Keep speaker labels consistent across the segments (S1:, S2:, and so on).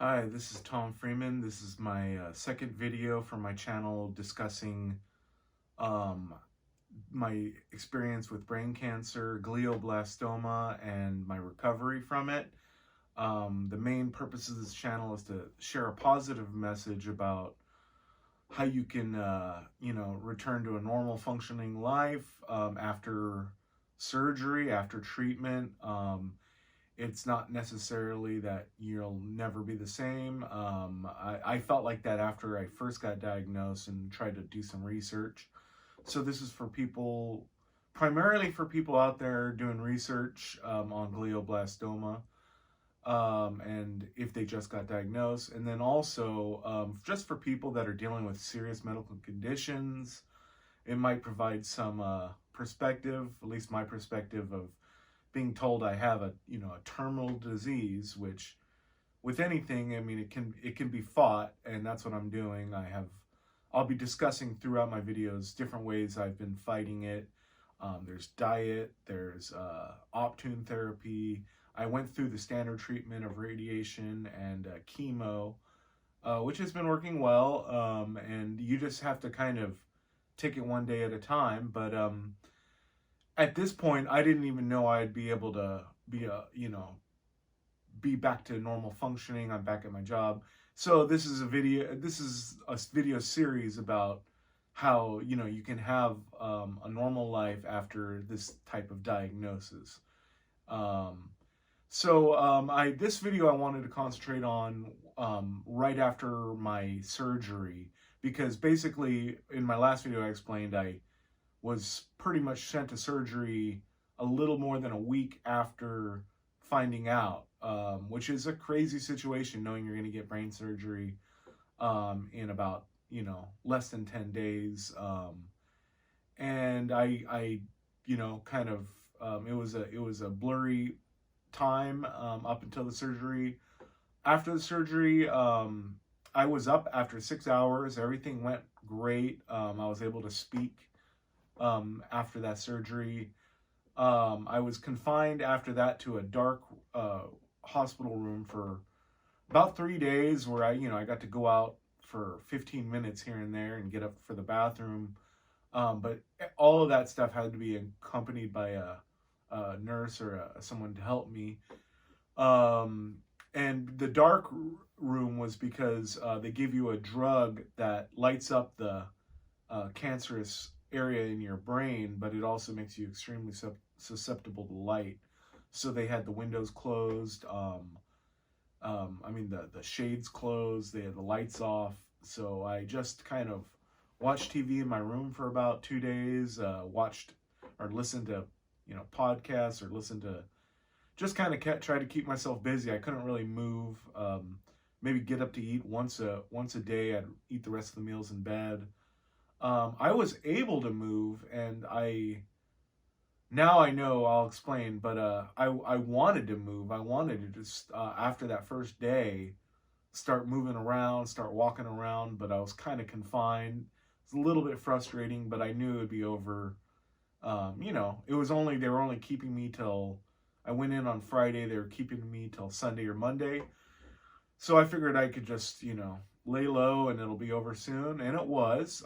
S1: Hi, this is Tom Freeman. This is my second video from my channel discussing um, my experience with brain cancer, glioblastoma, and my recovery from it. The main purpose of this channel is to share a positive message about how you can, return to a normal functioning life after surgery, after treatment. It's not necessarily that you'll never be the same. I felt like that after I first got diagnosed and tried to do some research. So this is for people, primarily for people out there doing research on glioblastoma, and if they just got diagnosed, and then also just for people that are dealing with serious medical conditions. It might provide some perspective, at least my perspective of being told I have a terminal disease, which with anything, I mean, it can be fought, and that's what I'm doing. I'll be discussing throughout my videos different ways I've been fighting it. There's diet, there's Optune therapy. I went through the standard treatment of radiation and chemo, which has been working well. And you just have to kind of take it one day at a time. But at this point, I didn't even know I'd be able to be back to normal functioning. I'm back at my job. So this is a video series about how, you can have a normal life after this type of diagnosis. Um, this video I wanted to concentrate on right after my surgery, because basically in my last video I explained I was pretty much sent to surgery a little more than a week after finding out, which is a crazy situation knowing you're going to get brain surgery in about, less than 10 days. And I kind of, it was a blurry time up until the surgery. After the surgery, I was up after 6 hours. Everything went great. I was able to speak after that surgery. I was confined after that to a dark hospital room for about 3 days, where I got to go out for 15 minutes here and there and get up for the bathroom. But all of that stuff had to be accompanied by a nurse or someone to help me. And the dark room was because they give you a drug that lights up the cancerous area in your brain, but it also makes you extremely susceptible to light. So they had the windows closed. The shades closed. They had the lights off. So I just kind of watched TV in my room for about 2 days. Watched or listened to podcasts, or listened to, just kind of try to keep myself busy. I couldn't really move. Maybe get up to eat once a day. I'd eat the rest of the meals in bed. I was able to move, and now I know, I'll explain, but I wanted to move. I wanted to just, after that first day, start moving around, start walking around, but I was kind of confined. It's a little bit frustrating, but I knew it would be over. They were only keeping me till, I went in on Friday, they were keeping me till Sunday or Monday. So I figured I could just, lay low and it'll be over soon, and it was.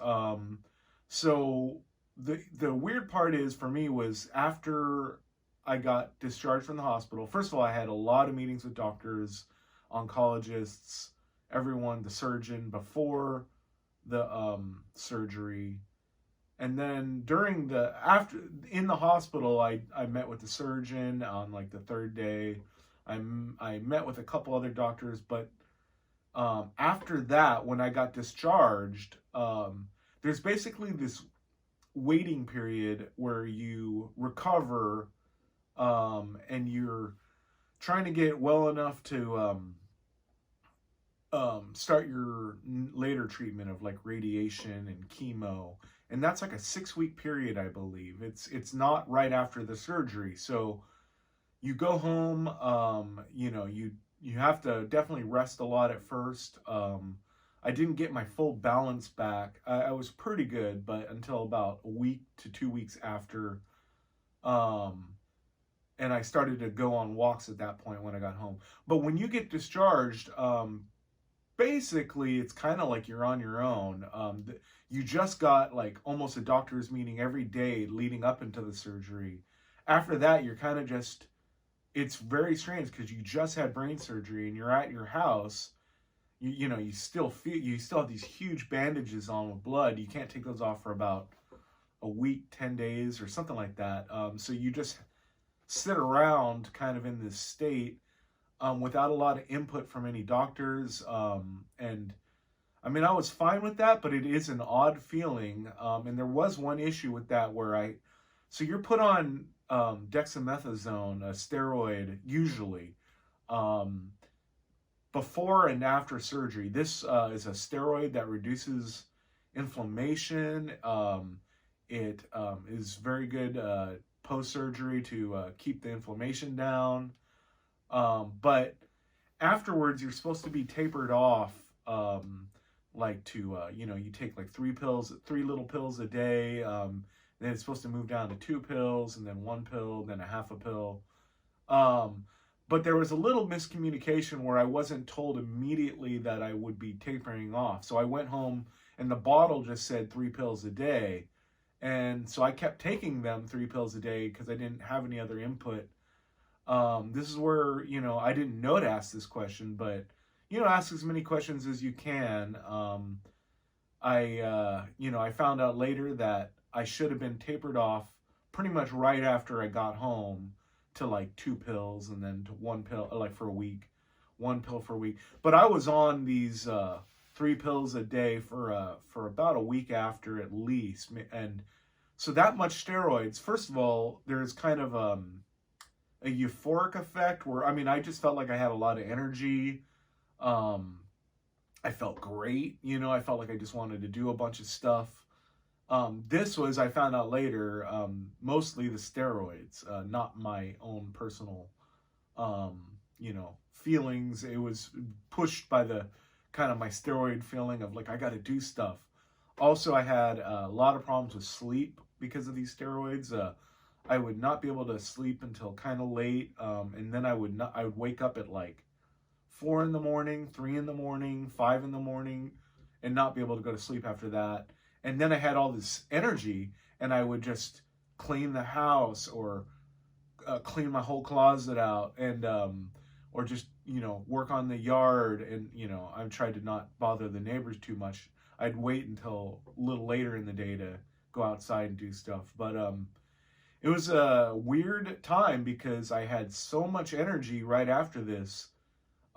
S1: So the weird part is, for me, was after I got discharged from the hospital. First of all, I had a lot of meetings with doctors, oncologists, everyone, the surgeon, before the surgery. And then in the hospital, I met with the surgeon on like the third day. I met with a couple other doctors, but after that, when I got discharged, there's basically this waiting period where you recover, and you're trying to get well enough to start your later treatment of like radiation and chemo. And that's like a 6-week period, I believe. It's not right after the surgery. So you go home, you have to definitely rest a lot at first. I didn't get my full balance back. I was pretty good, but until about a week to 2 weeks after. Um, and I started to go on walks at that point when I got home. But when you get discharged, basically it's kind of like you're on your own. You just got like almost a doctor's meeting every day leading up into the surgery. After that, you're kind of just, it's very strange because you just had brain surgery and you're at your house. You know, you still feel, you still have these huge bandages on with blood. You can't take those off for about a week, 10 days or something like that. So you just sit around kind of in this state, without a lot of input from any doctors. And I mean, I was fine with that, but it is an odd feeling. And there was one issue with that where so you're put on dexamethasone, a steroid, usually, um, before and after surgery. This is a steroid that reduces inflammation. It is very good post surgery to keep the inflammation down. But afterwards, you're supposed to be tapered off, like to, you take like three little pills a day. Then it's supposed to move down to 2 pills, and then 1 pill, then a half a pill. Um, but there was a little miscommunication where I wasn't told immediately that I would be tapering off. So I went home and the bottle just said 3 pills a day. And so I kept taking them 3 pills a day because I didn't have any other input. This is where, I didn't know to ask this question, but, ask as many questions as you can. I found out later that I should have been tapered off pretty much right after I got home to like 2 pills and then to 1 pill, like for a week, 1 pill for a week. But I was on these 3 pills a day for about a week after at least. And so that much steroids, first of all, there's kind of a euphoric effect where, I mean, I just felt like I had a lot of energy. I felt great, I felt like I just wanted to do a bunch of stuff. This was, I found out later, mostly the steroids, not my own personal, feelings. It was pushed by the kind of my steroid feeling of like, I got to do stuff. Also, I had a lot of problems with sleep because of these steroids. I would not be able to sleep until kind of late, and then I would wake up at like 4 in the morning, 3 in the morning, 5 in the morning, and not be able to go to sleep after that. And then I had all this energy, and I would just clean the house or clean my whole closet out, and or just work on the yard. And I tried to not bother the neighbors too much. I'd wait until a little later in the day to go outside and do stuff. But it was a weird time because I had so much energy right after this.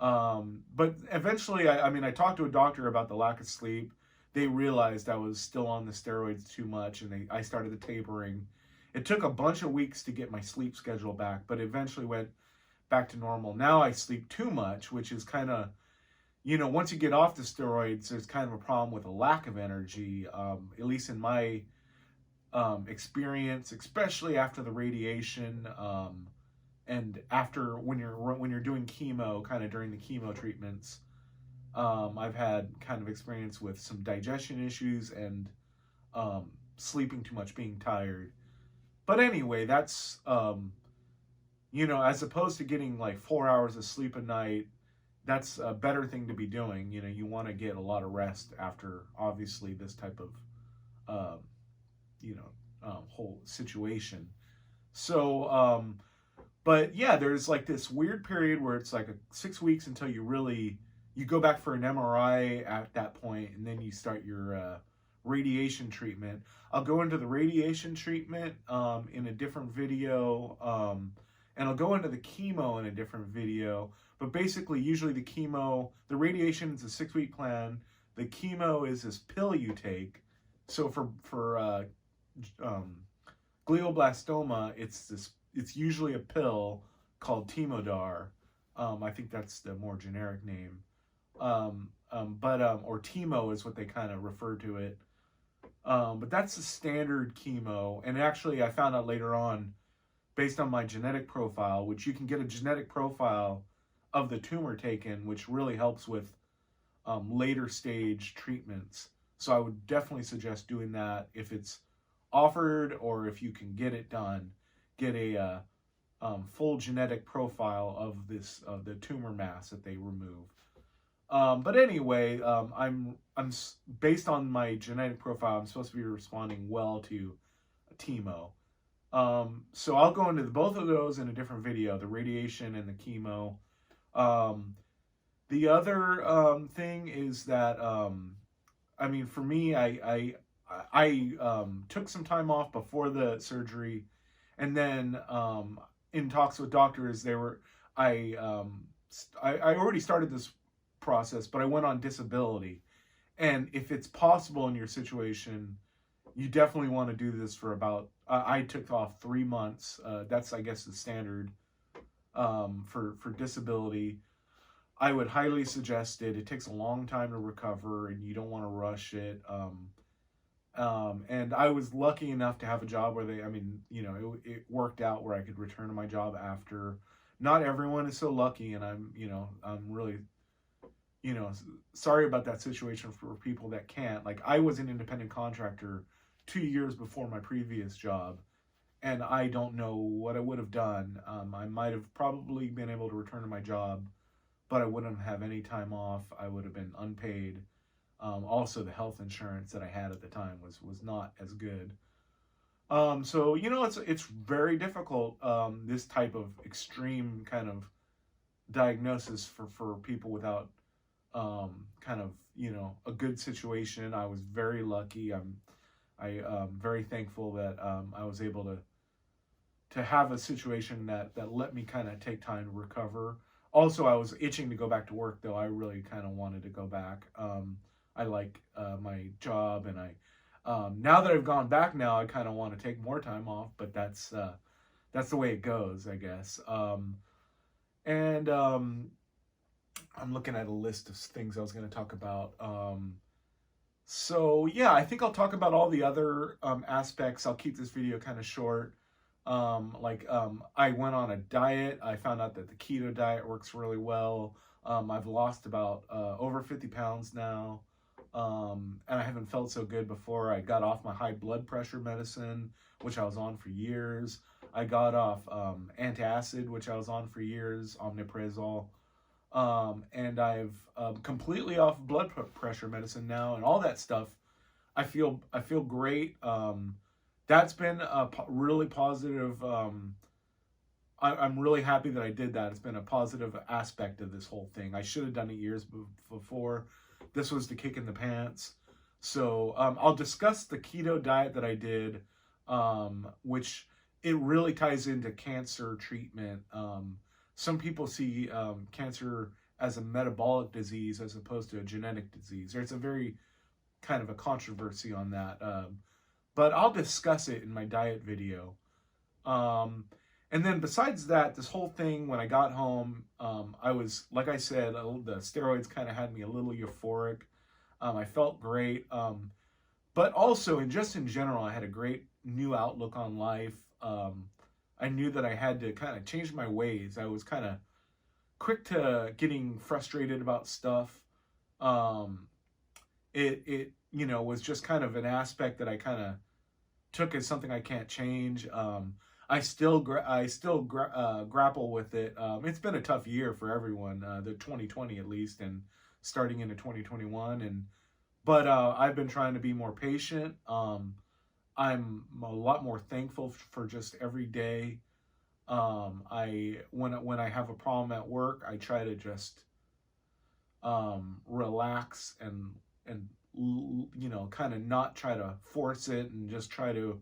S1: But eventually, I talked to a doctor about the lack of sleep. They realized I was still on the steroids too much, and I started the tapering. It took a bunch of weeks to get my sleep schedule back, but eventually went back to normal. Now I sleep too much, which is kind of, once you get off the steroids, there's kind of a problem with a lack of energy, at least in my experience, especially after the radiation, and after when you're doing chemo, kind of during the chemo treatments. I've had kind of experience with some digestion issues and sleeping too much, being tired. But anyway, that's as opposed to getting like 4 hours of sleep a night, that's a better thing to be doing. You want to get a lot of rest after obviously this type of whole situation. So, but yeah, there's like this weird period where it's like 6 weeks until you go back for an MRI at that point, and then you start your radiation treatment. I'll go into the radiation treatment in a different video, and I'll go into the chemo in a different video. But basically, usually the radiation is a 6-week plan. The chemo is this pill you take. So for glioblastoma, it's usually a pill called Temodar. I think that's the more generic name. Or Temo is what they kind of refer to it. But that's the standard chemo. And actually, I found out later on, based on my genetic profile, which you can get a genetic profile of the tumor taken, which really helps with later stage treatments. So I would definitely suggest doing that if it's offered or if you can get it done. Get a full genetic profile of this the tumor mass that they remove. But anyway, I'm based on my genetic profile, I'm supposed to be responding well to chemo. So I'll go into both of those in a different video, the radiation and the chemo. The other thing is that I mean, for me, I took some time off before the surgery, and then in talks with doctors, I I already started this process, but I went on disability. And if it's possible in your situation, you definitely want to do this for about. I took off 3 months. That's, I guess, the standard for disability. I would highly suggest it. It takes a long time to recover, and you don't want to rush it. And I was lucky enough to have a job where I mean, it worked out where I could return to my job after. Not everyone is so lucky, and I'm really, sorry about that situation for people that can't. Like, I was an independent contractor 2 years before my previous job, and I don't know what I would have done. I might have probably been able to return to my job, but I wouldn't have any time off. I would have been unpaid. Also, the health insurance that I had at the time was not as good. So it's very difficult. This type of extreme kind of diagnosis for people without kind of a good situation. I was very lucky. I'm very thankful that I was able to have a situation that let me kind of take time to recover. Also, I was itching to go back to work, though. I really kind of wanted to go back. I like my job, and now that I've gone back now, I kind of want to take more time off, but that's the way it goes, I guess. And I'm looking at a list of things I was going to talk about. So yeah, I think I'll talk about all the other aspects. I'll keep this video kind of short. I went on a diet. I found out that the keto diet works really well. I've lost about over 50 pounds now. And I haven't felt so good before. I got off my high blood pressure medicine, which I was on for years. I got off antacid, which I was on for years, omeprazole. And I've completely off blood pressure medicine now, and all that stuff. I feel great. That's been a really positive. I'm really happy that I did that. It's been a positive aspect of this whole thing. I should have done it years before. This was the kick in the pants. So I'll discuss the keto diet that I did, which it really ties into cancer treatment. Some people see cancer as a metabolic disease as opposed to a genetic disease. There's a very kind of a controversy on that. But I'll discuss it in my diet video. And then besides that, this whole thing, when I got home, I was, like I said, the steroids kind of had me a little euphoric. I felt great. But also, and just in general, I had a great new outlook on life. I knew that I had to kind of change my ways. I was kind of quick to getting frustrated about stuff. It was just kind of an aspect that I kind of took as something I can't change. I still grapple with it. It's been a tough year for everyone, the 2020 at least, and starting into 2021. But I've been trying to be more patient. I'm a lot more thankful for just every day. When I have a problem at work, I try to just relax and kind of not try to force it, and just try to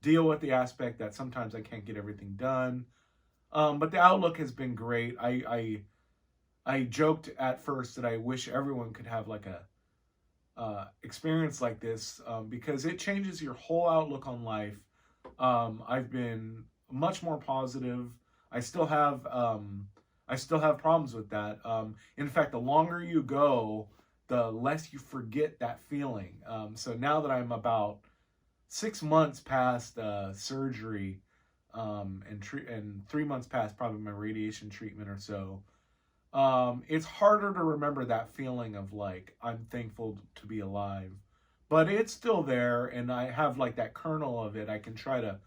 S1: deal with the aspect that sometimes I can't get everything done. But the outlook has been great. I joked at first that I wish everyone could have like a experience like this, because it changes your whole outlook on life. I've been much more positive. I still have problems with that. In fact, the longer you go, the less you forget that feeling. So now that I'm about 6 months past surgery, and 3 months past probably my radiation treatment or so, it's harder to remember that feeling of like, I'm thankful to be alive. But it's still there, and I have like that kernel of it I can try to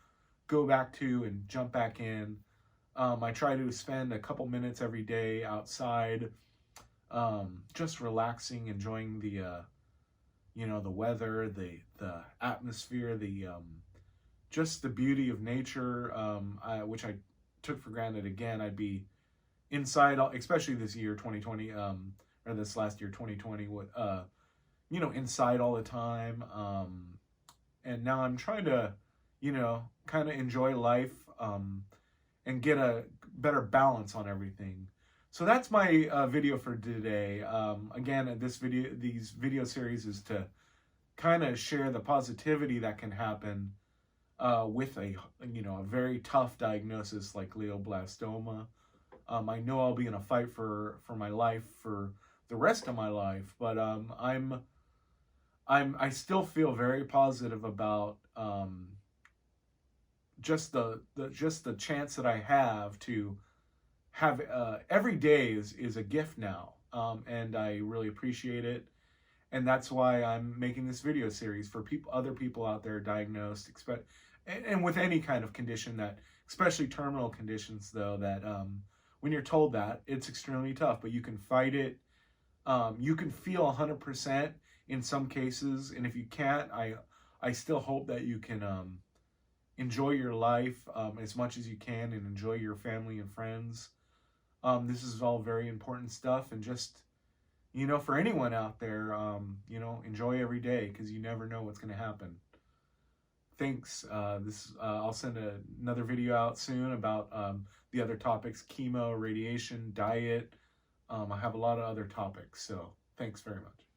S1: go back to and jump back in. I try to spend a couple minutes every day outside, just relaxing, enjoying the the weather, the atmosphere, the just the beauty of nature, which I took for granted. Again, I'd be inside, especially this year 2020, or this last year 2020, inside all the time. And now I'm trying to, kind of enjoy life, and get a better balance on everything. So that's my video for today. Again, these video series is to kind of share the positivity that can happen with a very tough diagnosis like glioblastoma. I know I'll be in a fight for my life for the rest of my life, but I still feel very positive about just the chance that I have to have every day is a gift now, and I really appreciate it. And that's why I'm making this video series for other people out there diagnosed, and with any kind of condition, that, especially terminal conditions, though, that when you're told that, it's extremely tough, but you can fight it. You can feel 100% in some cases, and if you can't, I still hope that you can enjoy your life as much as you can, and enjoy your family and friends. This is all very important stuff, and just, for anyone out there, enjoy every day, because you never know what's going to happen. Thanks. I'll send another video out soon about the other topics: chemo, radiation, diet. I have a lot of other topics, so thanks very much.